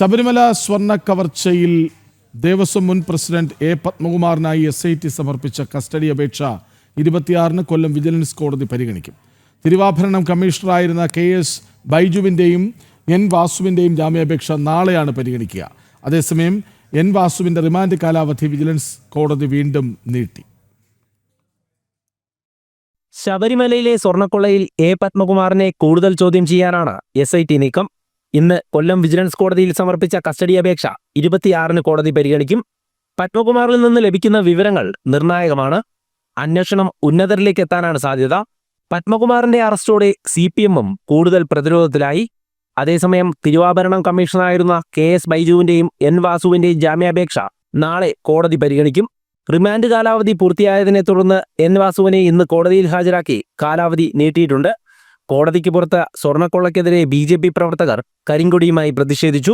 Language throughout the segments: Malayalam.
ശബരിമല സ്വർണ്ണ കവർച്ചയിൽ ദേവസ്വം മുൻ പ്രസിഡന്റ് എ പത്മകുമാറിനായി SIT സമർപ്പിച്ച കസ്റ്റഡി അപേക്ഷ 26-ന് കൊല്ലം വിജിലൻസ് കോടതി പരിഗണിക്കും. തിരുവാഭരണം കമ്മീഷണറായിരുന്ന KS ബൈജുവിൻ്റെയും N വാസുവിൻ്റെയും ജാമ്യാപേക്ഷ നാളെയാണ് പരിഗണിക്കുക. അതേസമയം N വാസുവിൻ്റെ റിമാൻഡ് കാലാവധി വിജിലൻസ് കോടതി വീണ്ടും നീട്ടി. ശബരിമലയിലെ സ്വർണ്ണക്കൊള്ളയിൽ എ പത്മകുമാറിനെ കൂടുതൽ ചോദ്യം ചെയ്യാനാണ് SIT നീക്കം. ഇന്ന് കൊല്ലം വിജിലൻസ് കോടതിയിൽ സമർപ്പിച്ച കസ്റ്റഡി അപേക്ഷ 26-ന് കോടതി പരിഗണിക്കും. പത്മകുമാറിൽ നിന്ന് ലഭിക്കുന്ന വിവരങ്ങൾ നിർണായകമാണ്. അന്വേഷണം ഉന്നതരിലേക്ക് എത്താനാണ് സാധ്യത. പത്മകുമാറിന്റെ അറസ്റ്റോടെ CPM-ഉം കൂടുതൽ പ്രതിരോധത്തിലായി. അതേസമയം തിരുവാഭരണം കമ്മീഷണറായിരുന്ന KS ബൈജുവിന്റെയും N വാസുവിന്റെയും ജാമ്യാപേക്ഷ നാളെ കോടതി പരിഗണിക്കും. റിമാൻഡ് കാലാവധി പൂർത്തിയായതിനെ തുടർന്ന് N വാസുവിനെ ഇന്ന് കോടതിയിൽ ഹാജരാക്കി കാലാവധി നീട്ടിയിട്ടുണ്ട്. കോടതിക്ക് പുറത്ത് സ്വർണ്ണക്കൊള്ളയ്ക്കെതിരെ BJP പ്രവർത്തകർ കരിങ്കൊടിയുമായി പ്രതിഷേധിച്ചു.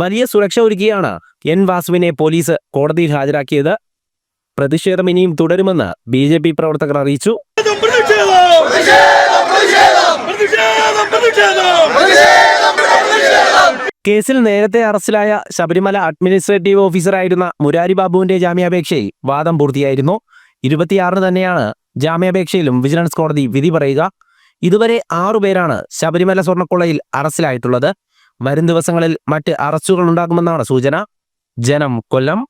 വലിയ സുരക്ഷ ഒരുക്കിയാണ് N വാസുവിനെ പോലീസ് കോടതിയിൽ ഹാജരാക്കിയത്. പ്രതിഷേധം ഇനിയും തുടരുമെന്ന് BJP പ്രവർത്തകർ അറിയിച്ചു. കേസിൽ നേരത്തെ അറസ്റ്റിലായ ശബരിമല അഡ്മിനിസ്ട്രേറ്റീവ് ഓഫീസറായിരുന്ന മുരാരി ബാബുവിന്റെ ജാമ്യാപേക്ഷയിൽ വാദം പൂർത്തിയായിരുന്നു. 26-ന് തന്നെയാണ് ജാമ്യാപേക്ഷയിലും വിജിലൻസ് കോടതി വിധി പറയുക. ഇതുവരെ 6 പേരാണ് ശബരിമല സ്വർണ്ണക്കൊള്ളയിൽ അറസ്റ്റിലായിട്ടുള്ളത്. വരും ദിവസങ്ങളിൽ മറ്റ് അറസ്റ്റുകൾ ഉണ്ടാകുമെന്നാണ് സൂചന. ജനം, കൊല്ലം.